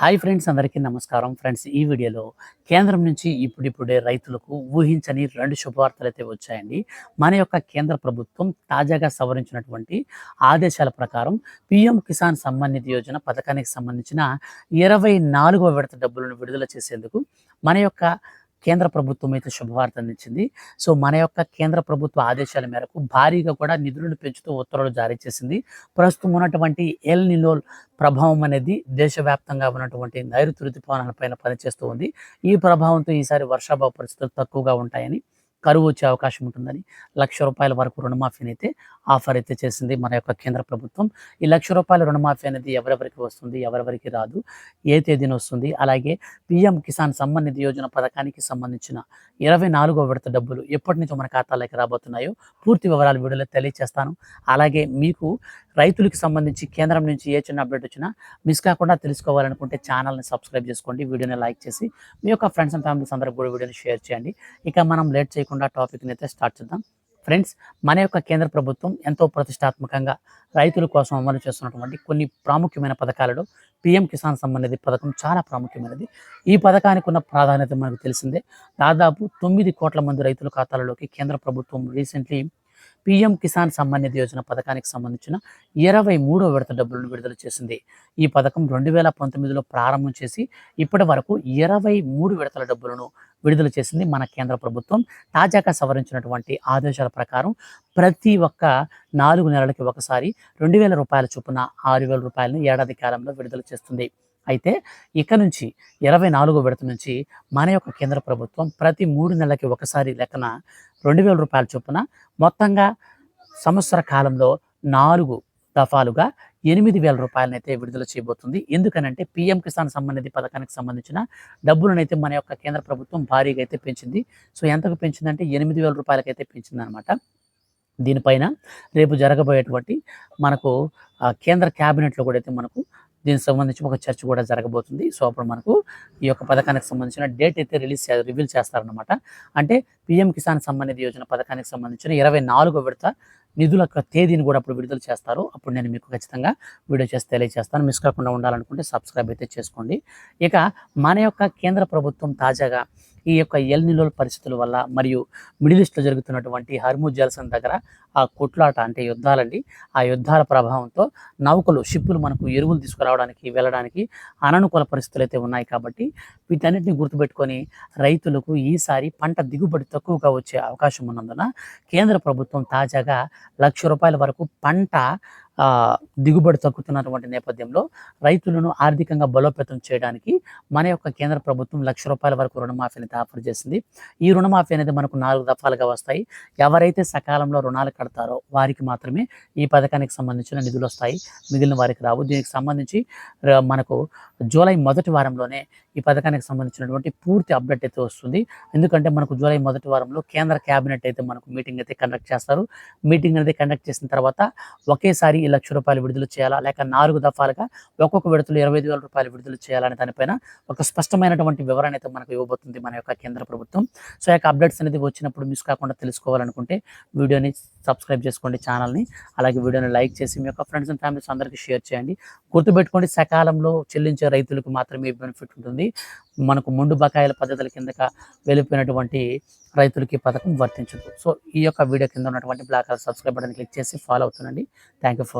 Hi friends, అందరికీ నమస్కారం. Friends, ఈ వీడియోలో కేంద్రం నుంచి ఇప్పుడిప్పుడే రైతులకు ఊహించని 2 శుభవార్తలైతే వచ్చాయండి. మన యొక్క కేంద్ర ప్రభుత్వం తాజాగా సవరించినటువంటి ఆదేశాల ప్రకారం పీఎం కిసాన్ సమ్మాన్ నిధి యోజన పథకానికి సంబంధించిన 24వ విడత డబ్బులను విడుదల చేసేందుకు మన యొక్క కేంద్ర ప్రభుత్వం అయితే శుభవార్త అందించింది. సో మన యొక్క కేంద్ర ప్రభుత్వ ఆదేశాల మేరకు భారీగా కూడా నిధులను పెంచుతూ ఉత్తర్వులు జారీ చేసింది. ప్రస్తుతం ఉన్నటువంటి ఎల్ నినోల్ ప్రభావం అనేది దేశవ్యాప్తంగా ఉన్నటువంటి నైరుతి ఋతుపవనాలపైన పనిచేస్తూ ఉంది. ఈ ప్రభావంతో ఈసారి వర్షాభావ పరిస్థితులు తక్కువగా ఉంటాయని, కరువు వచ్చే అవకాశం ఉంటుందని, ₹1,00,000 వరకు రుణమాఫీని అయితే ఆఫర్ అయితే చేసింది మన యొక్క కేంద్ర ప్రభుత్వం. ఈ ₹1,00,000 రుణమాఫీ అనేది ఎవరెవరికి వస్తుంది, ఎవరెవరికి రాదు, ఏ తేదీన వస్తుంది, అలాగే పీఎం కిసాన్ సమ్మాన్ నిధి యోజన పథకానికి సంబంధించిన 24వ విడత డబ్బులు ఎప్పటి నుంచో మన ఖాతాలోకి రాబోతున్నాయో పూర్తి వివరాలు వీడియోలో తెలియజేస్తాను. అలాగే మీకు రైతులకు సంబంధించి కేంద్రం నుంచి ఏ చిన్న అప్డేట్ వచ్చినా మిస్ కాకుండా తెలుసుకోవాలనుకుంటే ఛానల్ని సబ్స్క్రైబ్ చేసుకోండి, వీడియోని లైక్ చేసి మీ యొక్క ఫ్రెండ్స్ అండ్ ఫ్యామిలీస్ అందరికి కూడా వీడియోని షేర్ చేయండి. ఇక మనం లేట్ చేయకుండా టాపిక్ని అయితే స్టార్ట్ చేద్దాం. ఫ్రెండ్స్, మన యొక్క కేంద్ర ప్రభుత్వం ఎంతో ప్రతిష్టాత్మకంగా రైతుల కోసం అమలు చేస్తున్నటువంటి కొన్ని ప్రాముఖ్యమైన పథకాలలో పీఎం కిసాన్ సమ్మాన్ నిధి పథకం చాలా ప్రాముఖ్యమైనది. ఈ పథకానికి ఉన్న ప్రాధాన్యత మనకు తెలిసిందే. దాదాపు 9 కోట్ల మంది రైతుల ఖాతాలలోకి కేంద్ర ప్రభుత్వం రీసెంట్లీ పీఎం కిసాన్ సమ్మాన్ నిధి యోజన పథకానికి సంబంధించిన 23వ విడత డబ్బులను విడుదల చేసింది. ఈ పథకం 2019లో ప్రారంభం చేసి ఇప్పటి వరకు 23 విడతల డబ్బులను విడుదల చేసింది మన కేంద్ర ప్రభుత్వం. తాజాగా సవరించినటువంటి ఆదేశాల ప్రకారం ప్రతి ఒక్క 4 నెలలకి ఒకసారి ₹2,000 చొప్పున ₹6,000 ఏడాది కాలంలో విడుదల చేస్తుంది. అయితే ఇక నుంచి 24వ విడత నుంచి మన యొక్క కేంద్ర ప్రభుత్వం ప్రతి 3 నెలలకి ఒకసారి లెక్కన ₹2,000 చొప్పున మొత్తంగా సంవత్సర కాలంలో 4 దఫాలుగా ₹8,000 అయితే విడుదల చేయబోతుంది. ఎందుకనంటే పీఎం కిసాన్ సమ్మాన్ నిధి పథకానికి సంబంధించిన డబ్బులను అయితే మన యొక్క కేంద్ర ప్రభుత్వం భారీగా అయితే పెంచింది. సో ఎంతకు పెంచిందంటే ₹8,000 అయితే పెంచింది అనమాట. దీనిపైన రేపు జరగబోయేటువంటి మనకు కేంద్ర క్యాబినెట్లో కూడా అయితే మనకు దీనికి సంబంధించి ఒక చర్చ కూడా జరగబోతుంది. సో అప్పుడు మనకు ఈ యొక్క పథకానికి సంబంధించిన డేట్ అయితే రివీల్ చేస్తారనమాట. అంటే పీఎం కిసాన్ సమ్మాన్ నిధి యోజన పథకానికి సంబంధించిన 24వ విడత నిధుల యొక్క తేదీని కూడా అప్పుడు విడుదల చేస్తారు. అప్పుడు నేను మీకు ఖచ్చితంగా వీడియో చేసి తెలియజేస్తాను. మిస్ కాకుండా ఉండాలనుకుంటే సబ్స్క్రైబ్ అయితే చేసుకోండి. ఇక మన యొక్క కేంద్ర ప్రభుత్వం తాజాగా ఈ యొక్క ఎల్ నినోల్ పరిస్థితుల వల్ల మరియు మిడిల్ ఈస్ట్లో జరుగుతున్నటువంటి హర్ముజ్ జలసంధి దగ్గర ఆ కొట్లాట అంటే యుద్ధాలండి, ఆ యుద్ధాల ప్రభావంతో నౌకలు షిప్పులు మనకు ఎరువులు తీసుకురావడానికి వెళ్ళడానికి అననుకూల పరిస్థితులు అయితే ఉన్నాయి. కాబట్టి వీటన్నిటిని గుర్తుపెట్టుకొని రైతులకు ఈసారి పంట దిగుబడి తక్కువగా వచ్చే అవకాశం ఉన్నందున కేంద్ర ప్రభుత్వం తాజాగా ₹1,00,000 వరకు పంట దిగుబడి తగ్గుతున్నటువంటి నేపథ్యంలో రైతులను ఆర్థికంగా బలోపేతం చేయడానికి మన యొక్క కేంద్ర ప్రభుత్వం ₹1,00,000 వరకు రుణమాఫీని ఆఫర్ చేసింది. ఈ రుణమాఫీ అనేది మనకు 4 దఫాలుగా వస్తాయి. ఎవరైతే సకాలంలో రుణాలు కడతారో వారికి మాత్రమే ఈ పథకానికి సంబంధించిన నిధులు వస్తాయి, మిగిలిన వారికి రావు. దీనికి సంబంధించి మనకు జూలై మొదటి వారంలోనే ఈ పథకానికి సంబంధించినటువంటి పూర్తి అప్డేట్ అయితే వస్తుంది. ఎందుకంటే మనకు జూలై మొదటి వారంలో కేంద్ర క్యాబినెట్ అయితే మనకు మీటింగ్ అయితే కండక్ట్ చేస్తారు. మీటింగ్ అనేది కండక్ట్ చేసిన తర్వాత ఒకేసారి ₹1,00,000 విడుదల చేయాలా, లేక 4 దఫాలుగా ఒక్కొక్క విడతలో ₹25,000 విడుదల చేయాలనే దానిపైన ఒక స్పష్టమైనటువంటి వివరణ అయితే మనకు ఇవ్వబోతుంది మన యొక్క కేంద్ర ప్రభుత్వం. సో యొక్క అప్డేట్స్ అనేది వచ్చినప్పుడు మిస్ కాకుండా తెలుసుకోవాలనుకుంటే వీడియోని సబ్స్క్రైబ్ చేసుకోండి ఛానల్ని. అలాగే వీడియోని లైక్ చేసి మీ యొక్క ఫ్రెండ్స్ అండ్ ఫ్యామిలీస్ అందరికీ షేర్ చేయండి. గుర్తుపెట్టుకోండి, సకాలంలో చెల్లించే రైతులకు మాత్రమే బెనిఫిట్ ఉంటుంది. మనకు ముందు బకాయిల పద్ధతుల కిందక వెళ్ళిపోయినటువంటి రైతులకి పథకం వర్తించదు. సో ఈ యొక్క వీడియో కింద ఉన్నటువంటి black colour subscribe button click చేసి ఫాలో అవుతుండండి. Thank you for